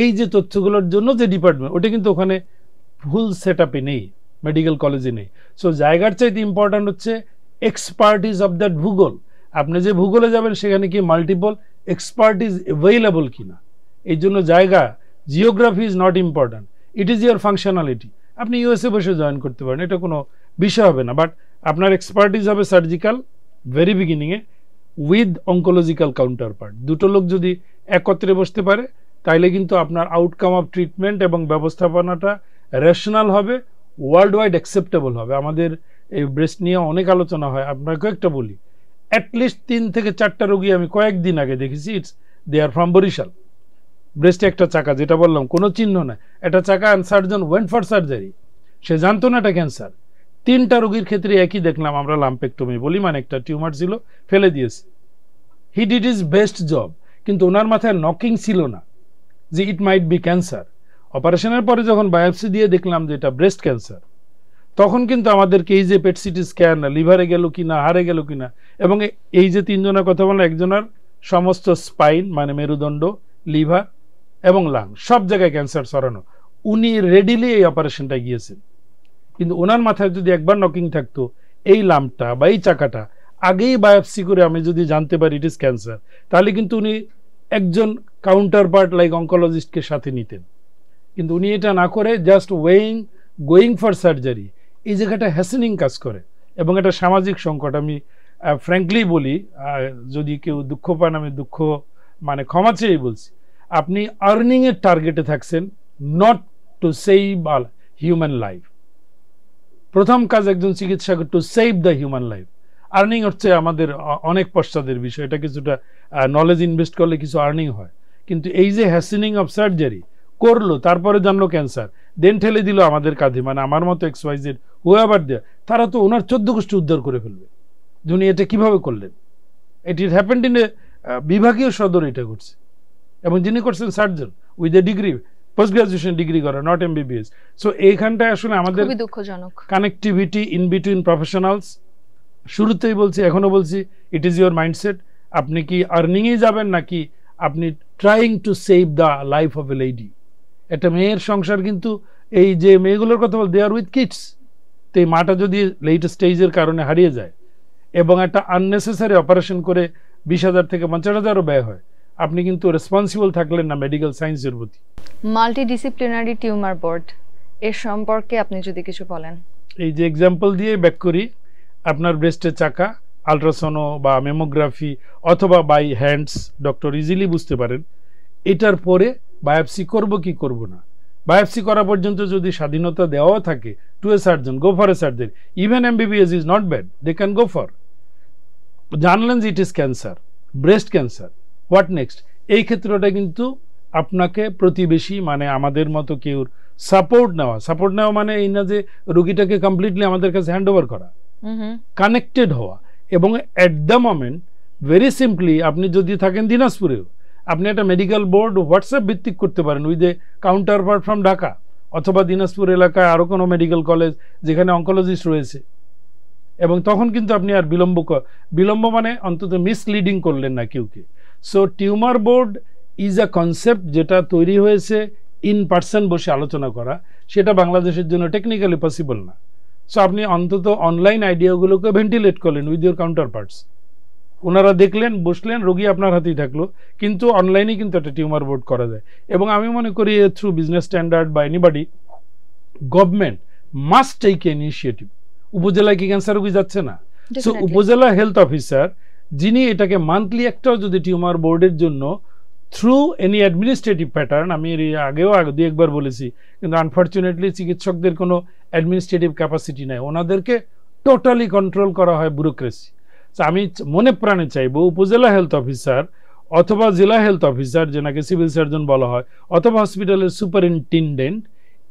এই যে তথ্যগুলোর জন্য যে ডিপার্টমেন্ট, ওটা কিন্তু ওখানে ফুল সেট আপে নেই, মেডিকেল কলেজে নেই। সো জায়গার চাইতে ইম্পর্টেন্ট হচ্ছে এক্সপার্টিস অফ দ্যাট ভূগোল। আপনি যে ভূগোলে যাবেন সেখানে কি মাল্টিপল এক্সপার্টিস অ্যাভেলেবল কিনা, এই জন্য জায়গা, geography is not important, it is your functionality. আপনি ইউএসএ বসে জয়েন করতে পারেন, এটা কোনো বিষয় হবে না, বাট আপনার এক্সপার্টিস হবে সার্জিক্যাল ভেরি বিগিনিংয়ে উইথ অঙ্কোলজিক্যাল কাউন্টার পার্ট। দুটো লোক যদি একত্রে বসতে পারে তাইলে কিন্তু আপনার আউটকাম অফ ট্রিটমেন্ট এবং ব্যবস্থাপনাটা রেশনাল হবে, ওয়ার্ল্ড ওয়াইড অ্যাকসেপ্টেবল হবে। আমাদের এই ব্রেস্ট নিয়ে অনেক আলোচনা হয়, আপনাকে কয়েকটা বলি, অ্যাটলিস্ট 3 থেকে 4টা রোগী আমি কয়েকদিন আগে দেখেছি, it's they are from Barisal. ব্রেস্টে একটা চাকা, যেটা বললাম কোনো চিহ্ন না, একটা চাকা, and surgeon went for surgery, সে জানতো না এটা ক্যান্সার। 3টা রোগীর ক্ষেত্রে একই দেখলাম আমরা, লাম্পেক্টমি বলি, মানে একটা টিউমার ছিল, ফেলে দিয়েছে। He did is best job, কিন্তু ওনার মাথায় নকিং ছিল না যে ইট মাইট বি ক্যান্সার। অপারেশনের পরে যখন বায়োপসি দিয়ে দেখলাম যে এটা ব্রেস্ট ক্যান্সার, তখন কিন্তু আমাদেরকে এই যে পেট সিটি স্ক্যান, লিভারে গেল কিনা, হারে গেল কিনা, এবং এই যে 3 জনের কথা বললাম, একজনের সমস্ত স্পাইন মানে মেরুদণ্ড, লিভার এবং লাং, সব জায়গায় ক্যান্সার ছড়ানো, উনি রেডিলি এই অপারেশনটা গিয়েছেন। কিন্তু ওনার মাথায় যদি একবার নকিং থাকতো, এই লাম্পটা বা এই চাকাটা আগেই বায়োপসি করে আমি যদি জানতে পারি ইট ইজ ক্যান্সার, তাহলে কিন্তু উনি একজন কাউন্টার পার্ট লাইক অঙ্কোলজিস্টকে সাথে নিতেন। কিন্তু উনি এটা না করে জাস্ট গোয়িং ফর সার্জারি, এই জায়গাটা হ্যাসেনিং কাজ করে, এবং এটা সামাজিক সংকট। আমি ফ্র্যাঙ্কলি বলি, যদি কেউ দুঃখ পান, আমি দুঃখ মানে ক্ষমা চেয়েই বলছি, আপনি আর্নিংয়ের টার্গেটে থাকছেন, not to save a human life. প্রথম কাজ একজন চিকিৎসক, to save the human life. Earning হচ্ছে আমাদের অনেক পশ্চাদের বিষয়, এটা কিছুটা নলেজ ইনভেস্ট করলে কিছু আর্নিং হয়, কিন্তু এই যে হ্যাসেনিং অফ সার্জারি করলো, তারপরে জানলো ক্যান্সার, দেন ঠেলে দিল আমাদের কাঁধে, মানে আমার মতো এক্সওয়াইজেড হুয়াবার দেয়া, তারা তো ওনার 14 গোষ্ঠী উদ্ধার করে ফেলবে। উনি এটা কিভাবে করলেন? ইট হ্যাপেন্ড ইন এ বিভাগীয় সদর এটা ঘটছে, এবং যিনি করছেন surgeon with a degree, post graduation degree করা, নট এমবিবিএস। সো এইখানটায় আসলে আমাদের দুঃখজনক কানেক্টিভিটি ইন বিটুইন প্রফেশনালস। শুরুতেই বলছি, এখনো বলছি, ইট ইজ ইউর মাইন্ডসেট। আপনি কি আর্নিংয়ে যাবেন, নাকি আপনি trying to save the life of a lady? একটা মেয়ের সংসার, কিন্তু এই যে মেয়েগুলোর কথা বল, দে আর উইথ কিডস, তো এই মাটা যদি লেট স্টেজের কারণে হারিয়ে যায়, এবং একটা আননেসেসারি অপারেশন করে 20,000 থেকে 50,000ও ব্যয় হয়, আপনি কিন্তু রেসপন্সিবল থাকলেন না মেডিকেল সায়েন্সের প্রতি। মাল্টিডিসিপ্লিনারি টিউমার বোর্ড, এর সম্পর্কে আপনি যদি কিছু বলেন। এই যে এক্সাম্পল দিয়ে ব্যাক করি, আপনার ব্রেস্টের চাকা, আলট্রাসোনো বা মেমোগ্রাফি অথবা বাই হ্যান্ডস, ডক্টর ইজিলি বুঝতে পারেন এটার পরে বায়োপসি করব কি করব না। বায়োপসি করা পর্যন্ত যদি স্বাধীনতা দেওয়া থাকে to a surgeon, go for a surgery, even MBBS is not bad, they can go for. জানলেন যে it is cancer, breast cancer, what next? এই ক্ষেত্রটা কিন্তু আপনাকে প্রতিবেশী, মানে আমাদের মতো কেউ সাপোর্ট নেওয়া মানে এই না যে রোগীটাকে কমপ্লিটলি আমাদের কাছে হ্যান্ড ওভার করা, কানেক্টেড হওয়া। এবং at the moment very simply, আপনি যদি থাকেন দিনাজপুরেও, আপনি একটা মেডিকেল বোর্ড হোয়াটসঅ্যাপ ভিত্তিক করতে পারেন with a counter part from Dhaka, অথবা দিনাজপুর এলাকায় আরও কোনো মেডিকেল কলেজ যেখানে অনকোলজিস্ট রয়েছে, এবং তখন কিন্তু আপনি আর বিলম্ব মানে অন্তত মিসলিডিং করলেন না কেউকে। So tumour board is a concept যেটা তৈরি হয়েছে ইন পার্সন বসে আলোচনা করা, সেটা বাংলাদেশের জন্য টেকনিক্যালি পসিবল না। সো আপনি অন্তত অনলাইন আইডিয়াগুলোকে ভেন্টিলেট করলেন উইথ ইউর কাউন্টার পার্টস, ওনারা দেখলেন, বসলেন, রোগী আপনার হাতেই থাকলো, কিন্তু অনলাইনে কিন্তু একটা টিউমার বোর্ড করা যায়। এবং আমি মনে করি থ্রু বিজনেস স্ট্যান্ডার্ড বা anybody, government must take initiative. উপজেলায় কি ক্যান্সার রোগী যাচ্ছে না? সো উপজেলা হেলথ অফিসার যিনি এটাকে মান্থলি একটাও যদি টিউমার বোর্ডের জন্য থ্রু এনি অ্যাডমিনিস্ট্রেটিভ প্যাটার্ন, আমি এর আগেও দু একবার বলেছি, কিন্তু আনফর্চুনেটলি চিকিৎসকদের কোনো অ্যাডমিনিস্ট্রেটিভ ক্যাপাসিটি নেই, ওনাদেরকে টোটালি কন্ট্রোল করা হয় ব্যুরোক্রেসি। আমি মনে প্রাণে চাইবো উপজেলা হেলথ অফিসার অথবা জেলা হেলথ অফিসার, যেনাকে সিভিল সার্জন বলা হয়, অথবা হসপিটালের সুপারিনটেন্ডেন্ট,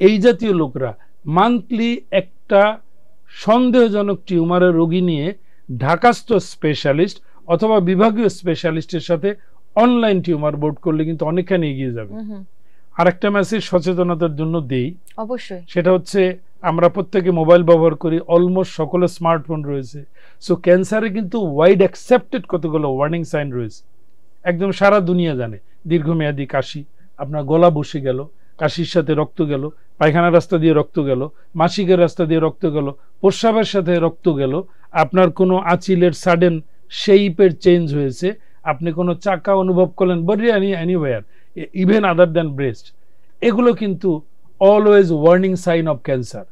এই জাতীয় লোকরা মান্থলি একটা সন্দেহজনক টিউমারের রোগী নিয়ে ঢাকাস্থ স্পেশালিস্ট অথবা বিভাগীয় স্পেশালিস্টের সাথে অনলাইন টিউমার বোর্ড করলে কিন্তু অনেকখানি এগিয়ে যাবে। আর একটা মেসেজ সচেতনতার জন্য দেই, অবশ্যই, সেটা হচ্ছে আমরা প্রত্যেকে মোবাইল ব্যবহার করি, অলমোস্ট সকলের স্মার্টফোন রয়েছে। সো ক্যান্সারে কিন্তু ওয়াইড অ্যাকসেপ্টেড কতগুলো ওয়ার্নিং সাইন রয়েছে, একদম সারা দুনিয়া জানে। দীর্ঘমেয়াদী কাশি, আপনার গলা বসে গেল, কাশির সাথে রক্ত গেল, পায়খানার রাস্তা দিয়ে রক্ত গেল, মাসিকের রাস্তা দিয়ে রক্ত গেল, প্রস্রাবের সাথে রক্ত গেল, আপনার কোনো আঁচিলের সাডেন শেপের চেঞ্জ হয়েছে, আপনি কোনো চাকা অনুভব করলেন, body anywhere even other than breast, এগুলো কিন্তু always warning sign of cancer.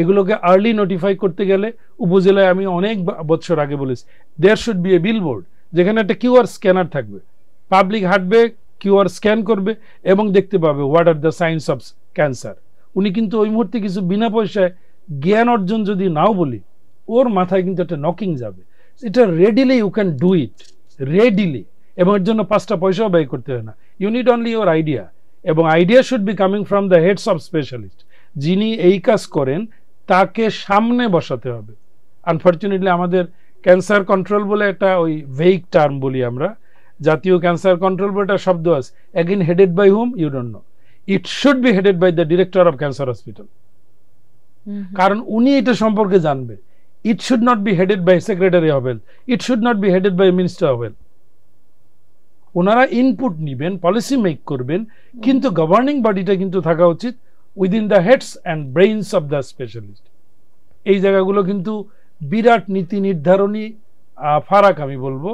এগুলোকে আর্লি নোটিফাই করতে গেলে উপজেলায় আমি অনেক বছর আগে বলেছি, there should be a billboard যেখানে একটা কিউআর স্ক্যানার থাকবে, পাবলিক হাঁটবে, কিউআর স্ক্যান করবে এবং দেখতে পাবে what are the signs of cancer. উনি কিন্তু ওই মুহূর্তে কিছু বিনা পয়সায় জ্ঞান অর্জন যদি নাও বলি, ওর মাথায় কিন্তু একটা নকিং যাবে। এটা readily you can do it, readily, এবং এর জন্য 5টা পয়সাও ব্যয় করতে হয় না। You need only your idea, এবং idea should be coming from the heads of specialist. যিনি এই কাজ করেন তাকে সামনে বসাতে হবে। আনফর্চুনেটলি আমাদের ক্যান্সার কন্ট্রোল বলে একটা ওই ভেইগ টার্ম বলি আমরা, জাতীয় ক্যান্সার কন্ট্রোল বলে একটা শব্দ আছে, again headed by whom you don't know. It should be headed by the director of cancer hospital, কারণ উনি এটা সম্পর্কে জানবে। It should not be headed by secretary of health, it should not be headed by minister of health. ওনারা input নিবেন, policy make করবেন, কিন্তু governing বডিটা কিন্তু থাকা উচিত within the heads and brains of the specialist. এই জায়গাগুলো কিন্তু বিরাট নীতি নির্ধারণী ফারাক আমি বলবো।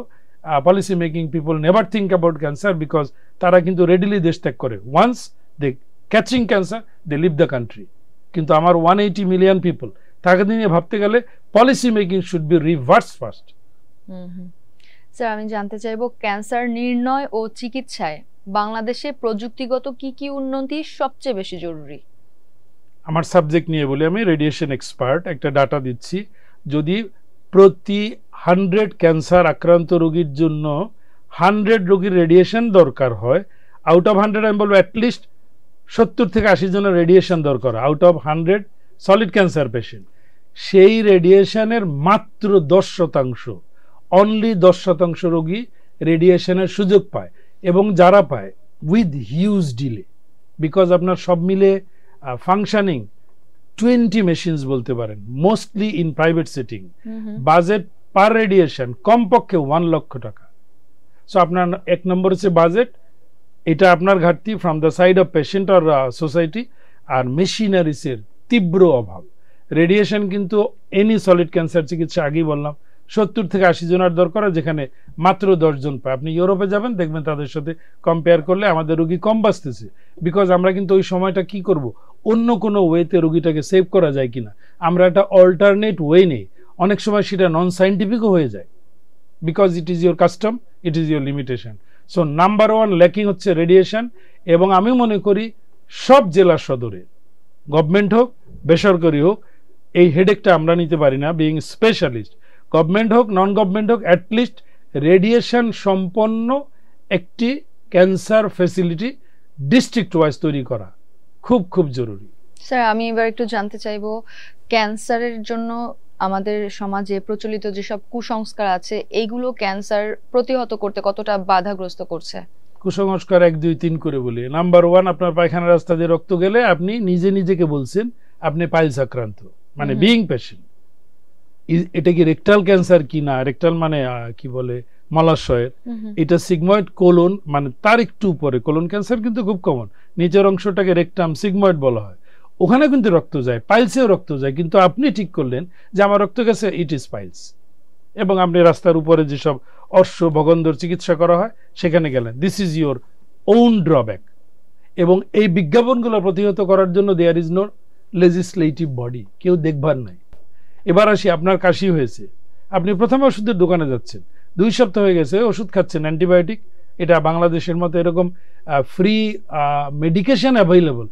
Policy making people never think about cancer because তারা কিন্তু রেডিলি দেশ ত্যাগ করে। Once they catching cancer they leave the country. কিন্তু আমার 180 মিলিয়ন পিপল তাকে নিয়ে ভাবতে গেলে policy making should be reverse first. Sir, আমি জানতে চাইবো ক্যান্সার নির্ণয় ও চিকিৎসায় বাংলাদেশে প্রযুক্তিগত কি কি উন্নতি সবচেয়ে বেশি জরুরি? আমার সাবজেক্ট নিয়ে বলি, আমি রেডিয়েশন এক্সপার্ট, একটা ডাটা দিচ্ছি। যদি প্রতি 100 ক্যান্সার আক্রান্ত রোগীর জন্য 100 রোগীর রেডিয়েশন দরকার হয়, আউট অফ 100 আমি বলবো অ্যাটলিস্ট 70 থেকে 80 জনের রেডিয়েশন দরকার, out of 100 solid cancer patient, সেই রেডিয়েশনের মাত্র 10%, অনলি 10% রোগী রেডিয়েশনের সুযোগ পায়, এবং যারা পায় উইথ হিউজ ডিলে, বিকজ আপনার সব মিলে ফাংশনিং 20 মেশিনস বলতে পারেন, mostly in private setting. Budget per radiation কমপক্ষে 1 লক্ষ টাকা। সো আপনার এক নম্বর হচ্ছে বাজেট, এটা আপনার ঘাটতি from the side of patient আর সোসাইটি, আর মেশিনারিসের তীব্র অভাব। রেডিয়েশন কিন্তু এনি সলিড ক্যান্সার চিকিৎসা আগেই বললাম 70 থেকে 80 জনের দরকার, যেখানে মাত্র 10 জন পায়। আপনি ইউরোপে যাবেন, দেখবেন তাদের সাথে কম্পেয়ার করলে আমাদের রোগী কম বাঁচতেছে, বিকজ আমরা কিন্তু ওই সময়টা কি করব, অন্য কোনো ওয়েতে রোগীটাকে সেভ করা যায় কিনা, আমরা একটা অল্টারনেট ওয়ে নেই। অনেক সময় সেটা নন সাইন্টিফিকও হয়ে যায়, because it is your custom, it is your limitation. So number 1 lacking হচ্ছে রেডিয়েশন। এবং আমি মনে করি সব জেলা সদরে, গভর্নমেন্ট হোক বেসরকারি হোক, এই হেডেকটা আমরা নিতে পারি না বিইং স্পেশালিস্ট। গভর্নমেন্ট হোক নন গভর্নমেন্ট হোক, অ্যাটলিস্ট রেডিয়েশন সম্পন্ন একটি ক্যান্সার ফ্যাসিলিটি ডিস্ট্রিক্ট ওয়াইজ তৈরি করা খুব খুব জরুরি। স্যার, আমি এবার একটু জানতে চাইবো, ক্যান্সারের জন্য আমাদের সমাজে প্রচলিত যেসব কুসংস্কার আছে, এইগুলো ক্যান্সার প্রতিহত করতে কতটা বাধাগ্রস্ত করছে? কুসংস্কার 1 2 3 করে বলি। নাম্বার 1, আপনার পায়খানা রাস্তা দিয়ে রক্ত গেলে আপনি নিজেকে বলছেন আপনি পাইলস আক্রান্ত, মানে বিইং পেশেন্ট। এটা কি রেকটাল ক্যান্সার কি না, রেকটাল মানে কি বলে মলাশয়ের, এটা সিগময়েড কোলন, মানে তার একটু উপরে কোলন ক্যান্সার কিন্তু খুব কমন, নিচের অংশটাকে রেকটাম সিগময়েড বলা হয়, ওখানে কিন্তু রক্ত যায়, পাইলসেও রক্ত যায়, কিন্তু আপনি ঠিক করলেন যে আমার রক্ত গেছে, ইট ইজ পাইলস, এবং আপনি রাস্তার উপরে যেসব অশ্ব ভগন্দর চিকিৎসা করা হয় সেখানে গেলেন। This is your own drawback, এবং এই বিজ্ঞাপনগুলো প্রতিহত করার জন্য there is no legislative body, কেউ দেখবার নাই। এবার আসি, আপনার কাশি হয়েছে, আপনি প্রথমে ওষুধের দোকানে যাচ্ছেন, 2 সপ্তাহ হয়ে গেছে ওষুধ খাচ্ছেন অ্যান্টিবায়োটিক, এটা বাংলাদেশের মতো এরকম ফ্রি মেডিকেশন অ্যাভেলেবল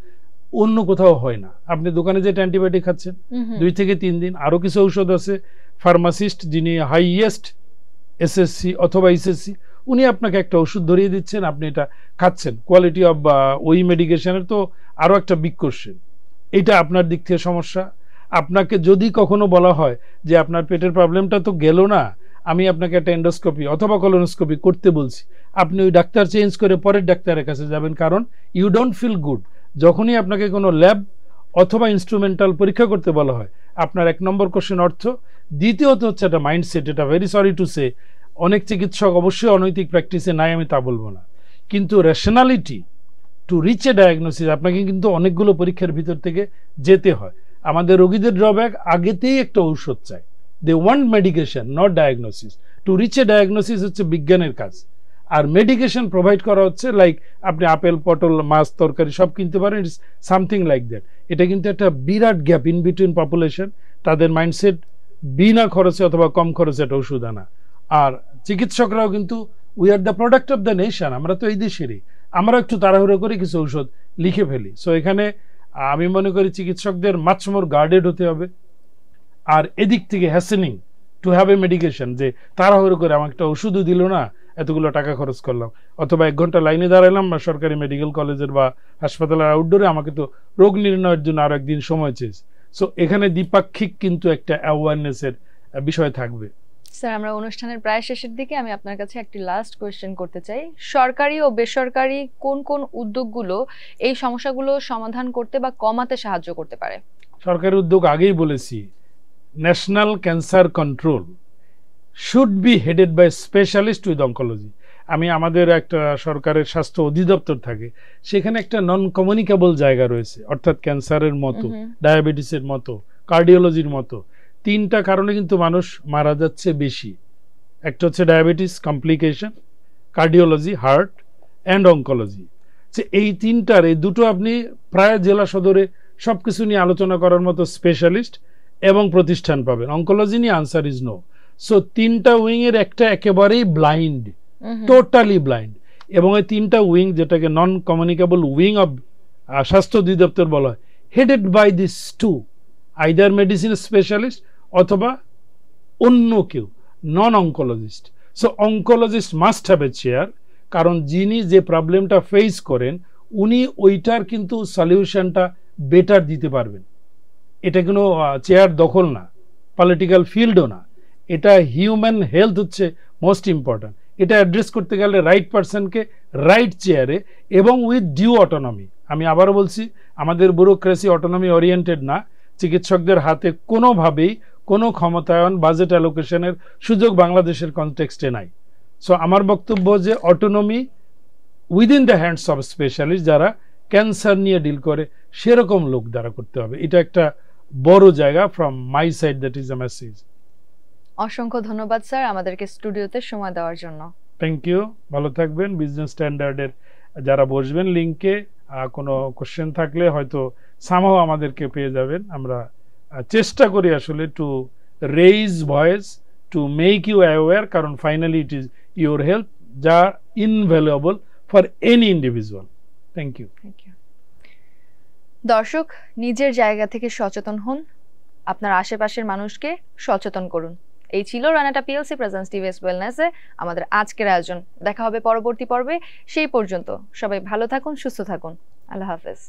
অন্য কোথাও হয় না। আপনি দোকানে যেটা অ্যান্টিবায়োটিক খাচ্ছেন 2 থেকে 3 দিন, আরো কিছু ঔষধ আছে, ফার্মাসিস্ট যিনি হাইয়েস্ট এসএসসি অথবা এইচএসসি, উনি আপনাকে একটা ওষুধ ধরিয়ে দিচ্ছেন, আপনি এটা খাচ্ছেন। কোয়ালিটি অফ ওই মেডিকেশনের তো আরো একটা বিগ কোশ্চেন, এটা আপনার দিক থেকে সমস্যা। আপনাকে যদি কখনো বলা হয় যে আপনার পেটের প্রবলেমটা তো গেল না, আমি আপনাকে একটা এন্ডোস্কোপি অথবা কলোনোস্কোপি করতে বলছি, আপনি ওই ডাক্তার চেঞ্জ করে পরের ডাক্তারের কাছে যাবেন, কারণ ইউ ডোন্ট ফিল গুড। যখনই আপনাকে কোনো ল্যাব অথবা ইনস্ট্রুমেন্টাল পরীক্ষা করতে বলা হয়, আপনার 1 নম্বর কোশ্চেন অর্থ, দ্বিতীয়ত হচ্ছে একটা মাইন্ডসেট। এটা ভেরি সরি টু সে, অনেক চিকিৎসক অবশ্যই অনৈতিক প্র্যাকটিসে নাই, আমি তা বলবো না, কিন্তু rationality two reach a diagnosis, আপনাকে কিন্তু অনেকগুলো পরীক্ষার ভিতর থেকে যেতে হয়। আমাদের রোগীদের ড্রব্যাক, আগেতেই একটা ঔষধ চাই, they want medication not diagnosis. To reach a diagnosis হচ্ছে বিজ্ঞানের কাজ, আর মেডিকেশন প্রোভাইড করা হচ্ছে লাইক আপনি আপেল, পটল, মাছ, তরকারি সব কিনতে পারেন, ইটস সামথিং লাইক দ্যাট। এটা কিন্তু একটা বিরাট গ্যাপ ইন বিটুইন পপুলেশন, তাদের মাইন্ডসেট বিনা খরচে অথবা কম খরচে একটা ওষুধ আনা। আর চিকিৎসকরাও কিন্তু we are the product of the nation, আমরা তো এই দেশেরই, আমরা একটু তাড়াহুড়ো করে কিছু ঔষধ লিখে ফেলি। সো এখানে আমি মনে করি চিকিৎসকদের মাচ মোর গার্ডেড হতে হবে। আর এদিক থেকে হ্যাসেনিং টু হ্যাভ এ মেডিকেশন, যে তাড়াহুড়ো করে আমাকে একটা ওষুধও দিল না, এতগুলো টাকা খরচ করলাম, অথবা 1 ঘন্টা লাইনে দাঁড়ালাম বা সরকারি মেডিকেল কলেজের বা হাসপাতালের আউটডোরে, আমাকে তো রোগ নির্ণয়ের জন্য আরো 1 দিন সময় চেয়েছে। সো এখানে দ্বিপাক্ষিক কিন্তু একটা অ্যাওয়ারনেসের বিষয় থাকবে। স্যার, আমরা অনুষ্ঠানের প্রায় শেষের দিকে, আমি আপনার কাছে একটি লাস্ট কোয়েশ্চেন করতে চাই। সরকারি ও বেসরকারি কোন কোন উদ্যোগগুলো এই সমস্যাগুলো সমাধান করতে বা কমাতে সাহায্য করতে পারে? সরকারি উদ্যোগ আগেই বলেছি, national cancer control should be headed by specialist with oncology. আমি আমাদের একটা সরকারের স্বাস্থ্য অধিদপ্তর থাকে, সেখানে একটা নন কমিউনিকেবল জায়গা রয়েছে, অর্থাৎ ক্যান্সারের মতো, ডায়াবেটিসের মতো, কার্ডিওলজির মতো 3টা কারণে কিন্তু মানুষ মারা যাচ্ছে বেশি। একটা হচ্ছে diabetes complication, cardiology heart, and oncology. যে এই 3টার, এই 2টো আপনি প্রায় জেলা সদরে সবকিছু নিয়ে আলোচনা করার মতো স্পেশালিস্ট এবং প্রতিষ্ঠান পাবেন। অঙ্কোলজি নিয়ে আনসার ইজ নো। সো 3টা উইং এর একটা একেবারেই ব্লাইন্ড, টোটালি ব্লাইন্ড, এবং এই 3টা উইং, যেটাকে নন কমিউনিকেবল উইং অফ স্বাস্থ্য অধিদপ্তর বলা হয়, headed by this 2, either medicine specialist অথবা অন্য কেউ, non oncologist. So oncologist must have a chair, কারণ যিনি যে প্রবলেমটা ফেস করেন উনি ওইটার কিন্তু সলিউশনটা বেটার দিতে পারবেন। এটা কোনো চেয়ার দখল না, পলিটিক্যাল ফিল্ডও না, এটা হিউম্যান হেলথ হচ্ছে মোস্ট ইম্পর্ট্যান্ট। এটা অ্যাড্রেস করতে গেলে রাইট পারসনকে রাইট চেয়ারে এবং উইথ ডিউ অটোনমি। আমি আবারও বলছি, আমাদের ব্যুরোক্রেসি অটোনমি ওরিয়েন্টেড না, চিকিৎসকদের হাতে কোনোভাবেই কোনো ক্ষমতায়ন, বাজেট অ্যালোকেশনের সুযোগ বাংলাদেশের কনটেক্সটে নাই। সো আমার বক্তব্য যে autonomy within the hands of specialist, যারা ক্যান্সার নিয়ে ডিল করে সেরকম লোক দ্বারা করতে হবে। এটা একটা বড় জায়গা, from my side that is a message. অসংখ্য ধন্যবাদ স্যার আমাদেরকে স্টুডিওতে সময় দেওয়ার জন্য। থ্যাংক ইউ, ভালো থাকবেন। বিজনেস স্ট্যান্ডার্ডের যারা বসবেন লিংকে, কোনো কোশ্চেন থাকলে হয়তো সামহাও আমাদেরকে পেয়ে যাবেন। আমরা চেষ্টা করি আসলে to raise voice, to make you aware, কারণ finally it is your health, যা invaluable for any individual. Thank you. দর্শক, নিজের জায়গা থেকে সচেতন হন, আপনার আশেপাশের মানুষকে সচেতন করুন। এই ছিল রানাটা পিএলসি প্রেজেন্টস টিভিএস ওয়েলনেসে আমাদের আজকের আয়োজন। দেখা হবে পরবর্তী পর্বে। সেই পর্যন্ত সবাই ভালো থাকুন, সুস্থ থাকুন। আল্লাহ হাফেজ।